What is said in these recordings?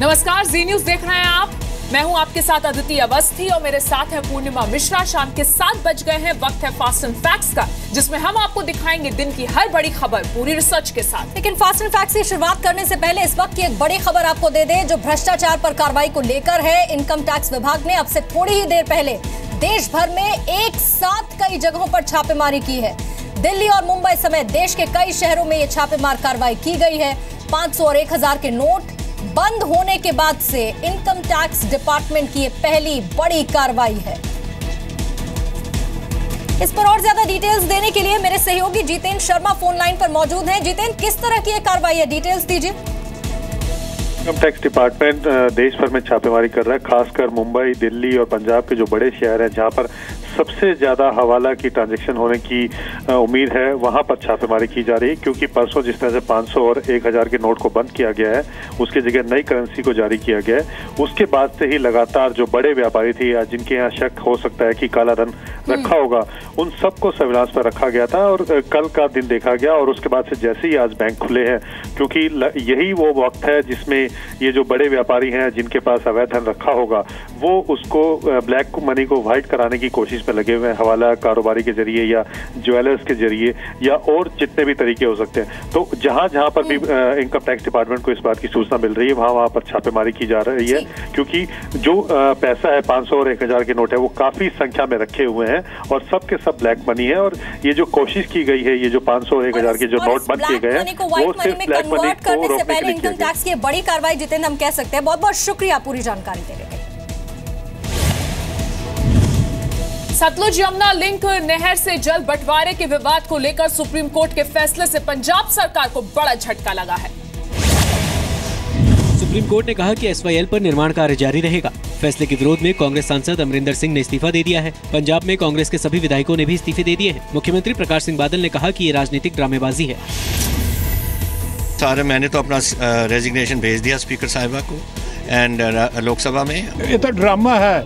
नमस्कार, जी न्यूज देख रहे हैं आप। मैं हूं आपके साथ अदिति अवस्थी और मेरे साथ है पूर्णिमा मिश्रा। शाम के 7 बज गए हैं, वक्त है फास्ट एंड फैक्ट्स का, जिसमें हम आपको दिखाएंगे दिन की हर बड़ी खबर पूरी रिसर्च के साथ। लेकिन फास्ट एंड फैक्ट्स की शुरुआत करने से पहले इस वक्त की एक बड़ी खबर आपको दे दें, जो भ्रष्टाचार पर कार्रवाई को लेकर है। इनकम टैक्स विभाग ने अब से थोड़ी ही देर पहले देश भर में एक साथ कई जगहों पर छापेमारी की है। दिल्ली और मुंबई समेत देश के कई शहरों में ये छापेमार कार्रवाई की गई है। 500 और 1000 के नोट बंद होने के बाद से इनकम टैक्स डिपार्टमेंट की ये पहली बड़ी कार्रवाई है। इस पर और ज्यादा डिटेल्स देने के लिए मेरे सहयोगी जितेंद्र शर्मा फोन लाइन पर मौजूद हैं। जितेंद्र, किस तरह की ये कार्रवाई है, डिटेल्स दीजिए। इनकम टैक्स डिपार्टमेंट देश भर में छापेमारी कर रहा है, खासकर मुंबई, दिल्ली और पंजाब के जो बड़े शहर हैं जहां पर सबसे ज्यादा हवाला की ट्रांजैक्शन होने की उम्मीद है, वहां पर छापेमारी की जा रही है। क्योंकि परसों जिस तरह से 500 और 1000 के नोट को बंद किया गया है, उसकी जगह नई करेंसी को जारी किया गया है। उसके बाद से ही लगातार जो बड़े व्यापारी थे या जिनके यहाँ शक हो सकता है कि काला धन रखा होगा, उन सबको सर्विलांस पर रखा गया था और कल का दिन देखा गया। और उसके बाद से जैसे ही आज बैंक खुले हैं, क्योंकि यही वो वक्त है जिसमें ये जो बड़े व्यापारी हैं जिनके पास अवैध धन रखा होगा, वो उसको ब्लैक मनी को व्हाइट कराने की कोशिश में लगे हुए हैं, हवाला कारोबारी के जरिए या ज्वेलर्स के जरिए या और जितने भी तरीके हो सकते हैं। तो जहां जहां पर भी इनकम टैक्स डिपार्टमेंट को इस बात की सूचना मिल रही है, वहां पर छापेमारी की जा रही है। क्योंकि जो पैसा है 500 और 1000 के नोट है, वो काफी संख्या में रखे हुए हैं और सब के सब ब्लैक मनी है। और ये जो कोशिश की गई है, ये जो 500 और 1000 के जो नोट बंद किए गए हैं, वो सिर्फ ब्लैक मनी को रोकने के लिए इनकम टैक्स की बड़ी कार्रवाई जितेंद्र हम कह सकते हैं। बहुत बहुत शुक्रिया पूरी जानकारी देने के लिए। सतलुज यमुना लिंक नहर से जल बंटवारे के विवाद को लेकर सुप्रीम कोर्ट के फैसले से पंजाब सरकार को बड़ा झटका लगा है। सुप्रीम कोर्ट ने कहा कि एसवाईएल पर निर्माण कार्य जारी रहेगा। फैसले के विरोध में कांग्रेस सांसद अमरिंदर सिंह ने इस्तीफा दे दिया है। पंजाब में कांग्रेस के सभी विधायकों ने भी इस्तीफे दे दिए हैं। मुख्यमंत्री प्रकाश सिंह बादल ने कहा कि ये राजनीतिक ड्रामेबाजी है। मैंने तो अपना रेजिग्नेशन भेज दिया स्पीकर साहिबा को एंड लोकसभा में। ये तो ड्रामा है,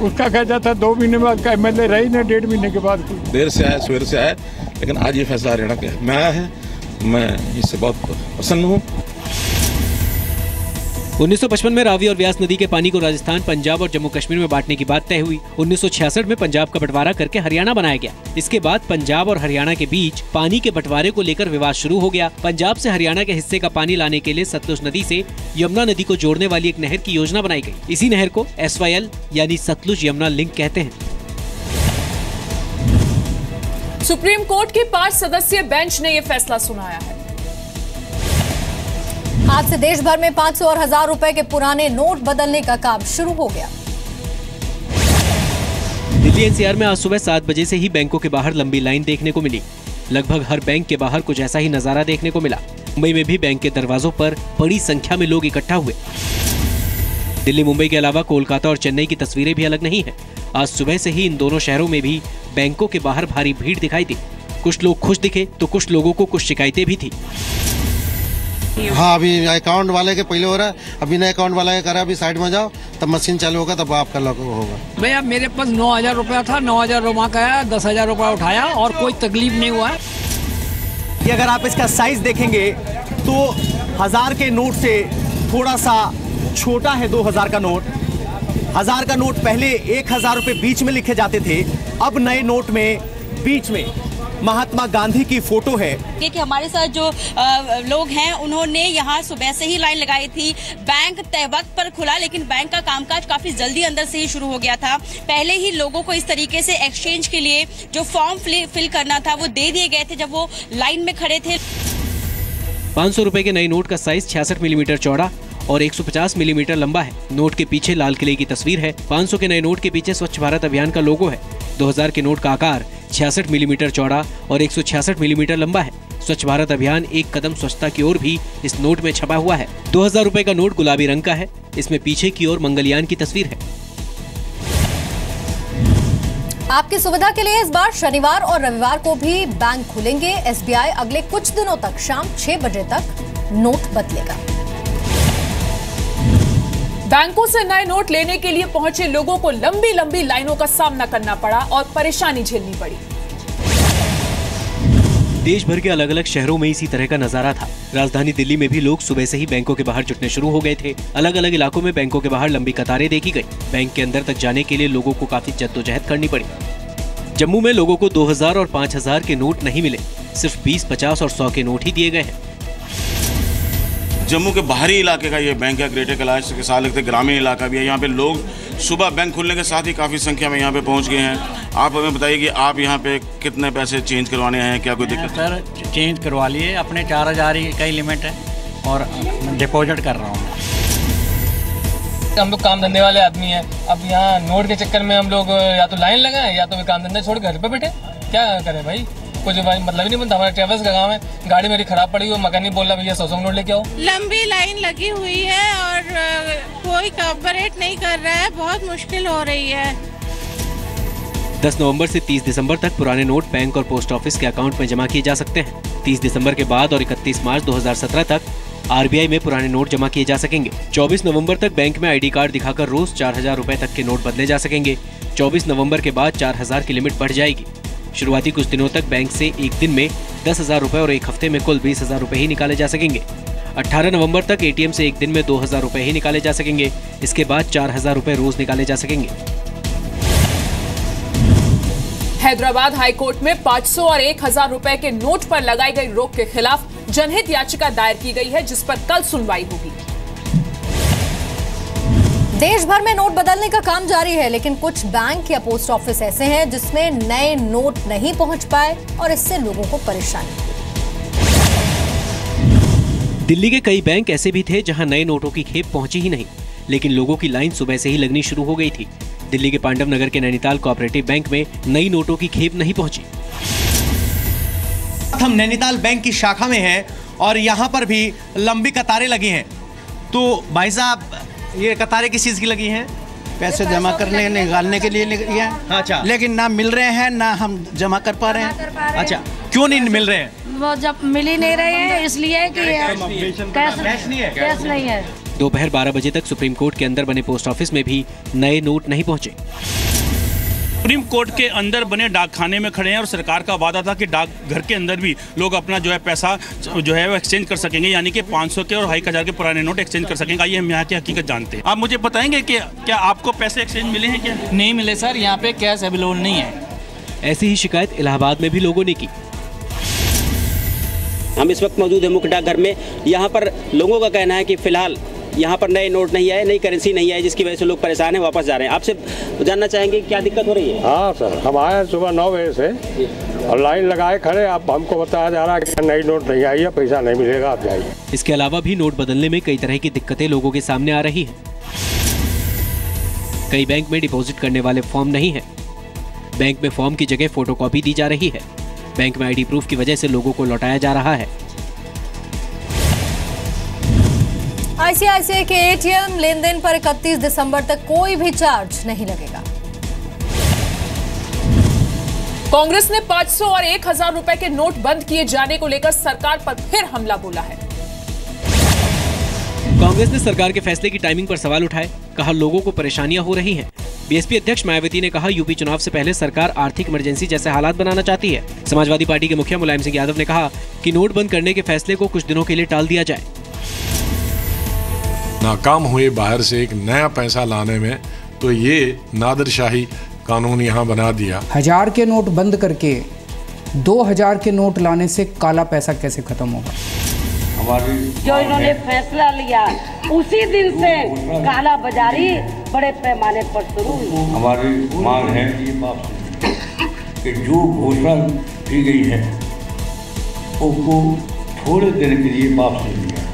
उसका कहा जाता है 2 महीने बाद का एमएलए रही ना, 1.5 महीने के बाद देर से आया, सवेर से आया, लेकिन आज ये फैसला हरियाणा में आया है। मैं इससे बहुत प्रसन्न हूँ। 1955 में रावी और व्यास नदी के पानी को राजस्थान, पंजाब और जम्मू कश्मीर में बांटने की बात तय हुई। 1966 में पंजाब का बंटवारा करके हरियाणा बनाया गया। इसके बाद पंजाब और हरियाणा के बीच पानी के बंटवारे को लेकर विवाद शुरू हो गया। पंजाब से हरियाणा के हिस्से का पानी लाने के लिए सतलुज नदी से यमुना नदी को जोड़ने वाली एक नहर की योजना बनाई गई। इसी नहर को एसवाईएल यानी सतलुज यमुना लिंक कहते हैं। सुप्रीम कोर्ट की 5 सदस्यीय बेंच ने यह फैसला सुनाया है। आज से देश भर में 500 और 1000 रुपए के पुराने नोट बदलने का काम शुरू हो गया। दिल्ली एनसीआर में आज सुबह 7 बजे से ही बैंकों के बाहर लंबी लाइन देखने को मिली। लगभग हर बैंक के बाहर कुछ ऐसा ही नजारा देखने को मिला। मुंबई में भी बैंक के दरवाजों पर बड़ी संख्या में लोग इकट्ठा हुए। दिल्ली, मुंबई के अलावा कोलकाता और चेन्नई की तस्वीरें भी अलग नहीं है। आज सुबह से ही इन दोनों शहरों में भी बैंकों के बाहर भारी भीड़ दिखाई दी। कुछ लोग खुश दिखे तो कुछ लोगों को कुछ शिकायतें भी थी। हाँ, अभी अकाउंट वाले के पहले हो रहा है, अभी नए अकाउंट वाला कर रहा है, अभी साइड में जाओ तब मशीन चालू होगा, तब आपका लॉक होगा। भैया मेरे पास 9000 रुपया था, 9000 रुपया का 10,000 रुपया उठाया और कोई तकलीफ नहीं हुआ है। कि अगर आप इसका साइज देखेंगे तो 1000 के नोट से थोड़ा सा छोटा है 2000 का नोट। 1000 का नोट पहले 1000 रुपये बीच में लिखे जाते थे, अब नए नोट में बीच में महात्मा गांधी की फोटो है। कि हमारे साथ जो लोग हैं उन्होंने यहाँ सुबह से ही लाइन लगाई थी। बैंक तय वक्त पर खुला, लेकिन बैंक का कामकाज काफी जल्दी अंदर से ही शुरू हो गया था। पहले ही लोगों को इस तरीके से एक्सचेंज के लिए जो फॉर्म फिल करना था वो दे दिए गए थे जब वो लाइन में खड़े थे। 500 रुपए के नए नोट का साइज 66 मिलीमीटर चौड़ा और 150 मिलीमीटर लंबा है। नोट के पीछे लाल किले की तस्वीर है। 500 के नए नोट के पीछे स्वच्छ भारत अभियान का लोगो है। 2000 के नोट का आकार 66 मिलीमीटर चौड़ा और 166 मिलीमीटर लंबा है। स्वच्छ भारत अभियान एक कदम स्वच्छता की ओर भी इस नोट में छपा हुआ है। 2000 रुपए का नोट गुलाबी रंग का है। इसमें पीछे की ओर मंगलयान की तस्वीर है। आपकी सुविधा के लिए इस बार शनिवार और रविवार को भी बैंक खुलेंगे। एसबीआई अगले कुछ दिनों तक शाम 6 बजे तक नोट बदलेगा। बैंकों से नए नोट लेने के लिए पहुंचे लोगों को लंबी लंबी लाइनों का सामना करना पड़ा और परेशानी झेलनी पड़ी। देश भर के अलग अलग शहरों में इसी तरह का नजारा था। राजधानी दिल्ली में भी लोग सुबह से ही बैंकों के बाहर जुटने शुरू हो गए थे। अलग अलग इलाकों में बैंकों के बाहर लंबी कतारें देखी गई। बैंक के अंदर तक जाने के लिए लोगों को काफी जद्दोजहद करनी पड़ी। जम्मू में लोगों को 2000 और 5000 के नोट नहीं मिले, सिर्फ 20, 50 और 100 के नोट ही दिए गए हैं। जम्मू के बाहरी इलाके का ये बैंक है, ग्रेटर कैलाश के साथ लगते ग्रामीण इलाका भी है। यहाँ पे लोग सुबह बैंक खुलने के साथ ही काफ़ी संख्या में यहाँ पे पहुँच गए हैं। आप हमें बताइए कि आप यहाँ पे कितने पैसे चेंज करवाने आए हैं, क्या कोई दिक्कत? सर चेंज करवा लिए, अपने 4000 ही का ही लिमिट है और डिपॉजिट कर रहा हूँ। हम लोग काम धंधे वाले आदमी हैं, अब यहाँ नोट के चक्कर में हम लोग या तो लाइन लगाएं या तो काम धंधे छोड़ घर पे बैठे। क्या करें भाई, कुछ मतलब ही नहीं बनता। हमारा ट्रेवल्स का काम है, गाड़ी मेरी खराब पड़ी हुई, मैकेनिक बोल रहा भैया 100 नोट लेके आओ। लंबी लाइन लगी हुई है और कोई कॉपरेट नहीं कर रहा है, बहुत मुश्किल हो रही है। 10 नवंबर से 30 दिसंबर तक पुराने नोट बैंक और पोस्ट ऑफिस के अकाउंट में जमा किए जा सकते हैं। 30 दिसंबर के बाद और 31 मार्च 2017 तक आरबीआई में पुराने नोट जमा किए जा सकेंगे। 24 नवंबर तक बैंक में आईडी कार्ड दिखाकर रोज 4000 रुपए तक के नोट बदले जा सकेंगे। 24 नवंबर के बाद 4000 की लिमिट बढ़ जाएगी। शुरुआती कुछ दिनों तक बैंक से एक दिन में 10,000 रुपए और एक हफ्ते में कुल 20,000 रुपए ही निकाले जा सकेंगे। 18 नवंबर तक एटीएम से एक दिन में 2,000 रुपए ही निकाले जा सकेंगे। इसके बाद 4,000 रुपए रोज निकाले जा सकेंगे। हैदराबाद हाईकोर्ट में 500 और 1,000 रुपए के नोट पर लगाई गई रोक के खिलाफ जनहित याचिका दायर की गई है, जिस पर कल सुनवाई होगी। देश भर में नोट बदलने का काम जारी है, लेकिन कुछ बैंक या पोस्ट ऑफिस ऐसे हैं जिसमें नए नोट नहीं पहुंच पाए और इससे लोगों को परेशानी हुई। दिल्ली के कई बैंक ऐसे भी थे जहां नए नोटों की खेप पहुंची ही नहीं, लेकिन लोगों की लाइन सुबह से ही लगनी शुरू हो गई थी। दिल्ली के पांडव नगर के नैनीताल कोऑपरेटिव बैंक में नई नोटों की खेप नहीं पहुंची। हम नैनीताल बैंक की शाखा में हैं और यहाँ पर भी लंबी कतारें लगी हैं। तो भाई साहब, ये कतारें किस चीज की लगी हैं? पैसे जमा करने निकालने के लिए लगी हैं। अच्छा, लेकिन ना मिल रहे हैं ना हम जमा कर पा रहे हैं। अच्छा, क्यों नहीं मिल रहे हैं? वो जब मिल ही नहीं रहे हैं इसलिए कि कैश नहीं है। दोपहर 12 बजे तक सुप्रीम कोर्ट के अंदर बने पोस्ट ऑफिस में भी नए नोट नहीं पहुंचे। सुप्रीम कोर्ट के अंदर बने डाकखाने में खड़े हैं और सरकार का वादा था कि डाक घर के अंदर भी लोग अपना जो है पैसा जो है वो एक्सचेंज कर सकेंगे, यानी कि 500 के और 1000 के पुराने नोट एक्सचेंज कर सकेंगे। आइए हम यहाँ की हकीकत जानते हैं। आप मुझे बताएंगे कि क्या आपको पैसे एक्सचेंज मिले हैं? क्या नहीं मिले सर, यहाँ पे कैश अवेलेबल नहीं है। ऐसी ही शिकायत इलाहाबाद में भी लोगों ने की। हम इस वक्त मौजूद है मुख्य डाकघर में। यहाँ पर लोगों का कहना है कि फिलहाल यहाँ पर नए नोट नहीं आए, नई करेंसी नहीं आई, जिसकी वजह से लोग परेशान हैं, वापस जा रहे हैं। आपसे जानना चाहेंगे क्या दिक्कत हो रही है? हाँ सर, हम आए सुबह 9 बजे से और लाइन लगाए खड़े। अब हमको बताया जा रहा है कि नई नोट नहीं आई है, पैसा नहीं मिलेगा, आप जाइए। इसके अलावा भी नोट बदलने में कई तरह की दिक्कतें लोगों के सामने आ रही हैं। कई बैंक में डिपॉजिट करने वाले फॉर्म नहीं है। बैंक में फॉर्म की जगह फोटोकॉपी दी जा रही है। बैंक में आईडी प्रूफ की वजह से लोगों को लौटाया जा रहा है। आईसीआईसीआई के एटीएम लेनदेन पर 31 दिसंबर तक कोई भी चार्ज नहीं लगेगा। कांग्रेस ने 500 और 1,000 रुपए के नोट बंद किए जाने को लेकर सरकार पर फिर हमला बोला है। कांग्रेस ने सरकार के फैसले की टाइमिंग पर सवाल उठाए। कहा लोगों को परेशानियां हो रही हैं। बीएसपी अध्यक्ष मायावती ने कहा यूपी चुनाव से पहले सरकार आर्थिक इमरजेंसी जैसे हालात बनाना चाहती है। समाजवादी पार्टी के मुखिया मुलायम सिंह यादव ने कहा कि नोट बंद करने के फैसले को कुछ दिनों के लिए टाल दिया जाए। नाकाम हुए बाहर से एक नया पैसा लाने में, तो ये नादिरशाही कानून यहाँ बना दिया। 1000 के नोट बंद करके 2000 के नोट लाने से काला पैसा कैसे खत्म होगा? जो इन्होंने फैसला लिया उसी दिन से काला बाजारी बड़े पैमाने पर शुरू हुई। हमारी मांग है कि जो घोषणा की गई है उसको थोड़े दिन के लिए वापस लिया।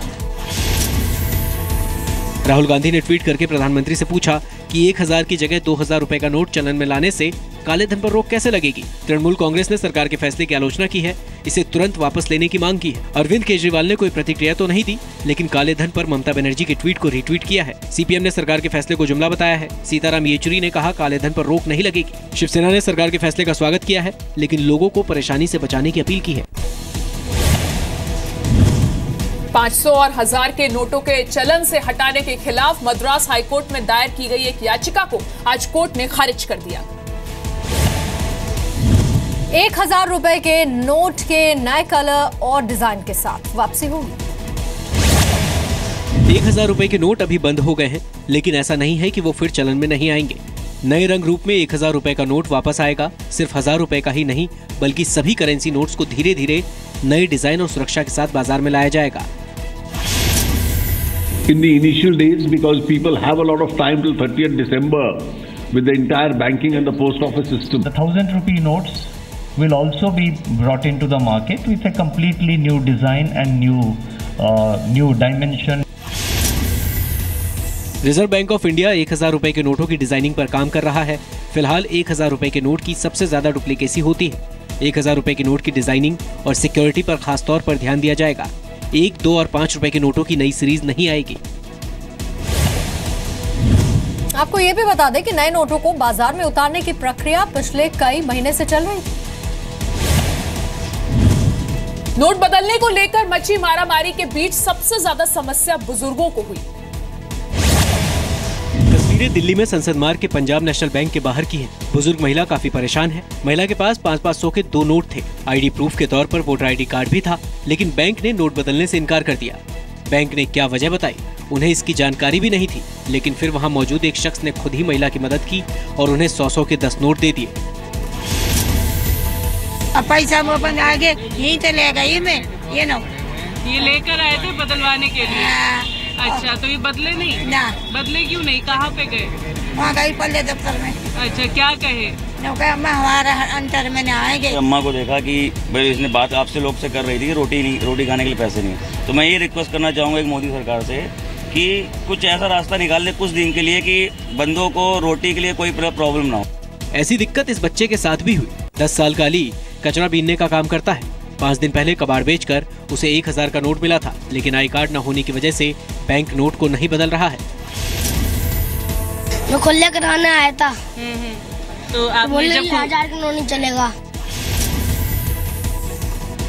राहुल गांधी ने ट्वीट करके प्रधानमंत्री से पूछा कि 1000 की जगह 2000 रुपए का नोट चलन में लाने से काले धन पर रोक कैसे लगेगी। तृणमूल कांग्रेस ने सरकार के फैसले की आलोचना की है, इसे तुरंत वापस लेने की मांग की है। अरविंद केजरीवाल ने कोई प्रतिक्रिया तो नहीं दी, लेकिन काले धन पर ममता बनर्जी के ट्वीट को रीट्वीट किया है। सीपीएम ने सरकार के फैसले को जुमला बताया है। सीताराम येचुरी ने कहा काले धन पर रोक नहीं लगेगी। शिवसेना ने सरकार के फैसले का स्वागत किया है, लेकिन लोगों को परेशानी से बचाने की अपील की है। 500 और 1000 के नोटों के चलन से हटाने के खिलाफ मद्रास हाईकोर्ट में दायर की गई एक याचिका को आज कोर्ट ने खारिज कर दिया। 1000 रुपए के नोट के नए कलर और डिजाइन के साथ वापसी होगी। 1000 रुपए के नोट अभी बंद हो गए हैं, लेकिन ऐसा नहीं है कि वो फिर चलन में नहीं आएंगे। नए रंग रूप में 1000 रुपए का नोट वापस आएगा। सिर्फ 1000 रुपए का ही नहीं, बल्कि सभी करेंसी नोट्स को धीरे धीरे नए डिजाइन और सुरक्षा के साथ बाजार में लाया जाएगा। In the initial days, because people have a lot of time till 30th December with the entire banking and the post office system. The 1000 rupee notes will also be brought into the market with a completely new design and new dimension. Reserve bank of India 1000 रुपए के नोटों की designing पर काम कर रहा है। फिलहाल 1000 रुपए के नोट की सबसे ज्यादा डुप्लीकेसी होती है। 1000 रुपए के नोट की डिजाइनिंग और सिक्योरिटी पर खास तौर पर ध्यान दिया जाएगा। 1, 2 और 5 रुपए के नोटों की नई सीरीज नहीं आएगी। आपको ये भी बता दें कि नए नोटों को बाजार में उतारने की प्रक्रिया पिछले कई महीने से चल रही थी। नोट बदलने को लेकर मची मारामारी के बीच सबसे ज्यादा समस्या बुजुर्गों को हुई। तस्वीरें दिल्ली में संसद मार्ग के पंजाब नेशनल बैंक के बाहर की है। बुजुर्ग महिला काफी परेशान है। महिला के पास 500 के 2 नोट थे। आईडी प्रूफ के तौर पर वोटर आईडी कार्ड भी था, लेकिन बैंक ने नोट बदलने से इनकार कर दिया। बैंक ने क्या वजह बताई, उन्हें इसकी जानकारी भी नहीं थी, लेकिन फिर वहां मौजूद एक शख्स ने खुद ही महिला की मदद की और उन्हें 100 के 10 नोट दे दिए। अब पैसा वो अपन आगे यहीं से ले गई मैं ये लेकर आए थे बदलवाने के लिए। अच्छा, तो ये बदले नहीं? ना। बदले क्यों नहीं? कहाँ पे गए? वहाँ गई पल्ले दफ्तर में। अच्छा, क्या कहे? अम्मा हमारा अंतर में आएंगे। अम्मा को देखा कि भाई इसने बात आपसे लोग से कर रही थी कि रोटी खाने के लिए पैसे नहीं। तो मैं ये रिक्वेस्ट करना चाहूँगा एक मोदी सरकार से कि कुछ ऐसा रास्ता निकाल दे कुछ दिन के लिए कि बंदों को रोटी के लिए कोई प्रॉब्लम ना हो। ऐसी दिक्कत इस बच्चे के साथ भी हुई। 10 साल का अली कचरा बीनने का काम करता है। 5 दिन पहले कबाड़ बेचकर उसे 1000 का नोट मिला था, लेकिन आई कार्ड न होने की वजह से बैंक नोट को नहीं बदल रहा है। मैं खुले कराने आया था। तो आपने जब 1000 का नोट नहीं चलेगा।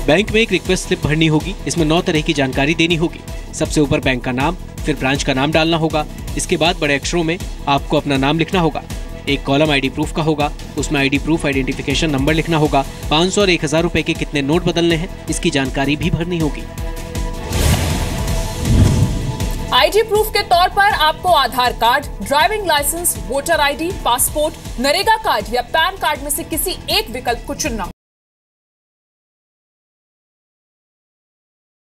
बैंक में एक रिक्वेस्ट स्लिप भरनी होगी। इसमें 9 तरह की जानकारी देनी होगी। सबसे ऊपर बैंक का नाम, फिर ब्रांच का नाम डालना होगा। इसके बाद बड़े अक्षरों में आपको अपना नाम लिखना होगा। एक कॉलम आईडी प्रूफ का होगा, उसमें आईडी प्रूफ आइडेंटिफिकेशन नंबर लिखना होगा। 500 और 1000 रुपए के कितने नोट बदलने हैं, इसकी जानकारी भी भरनी होगी। आईडी प्रूफ के तौर पर आपको Aadhaar card, driving licence, voter ID, passport, NREGA card या पैन कार्ड में से किसी एक विकल्प को चुनना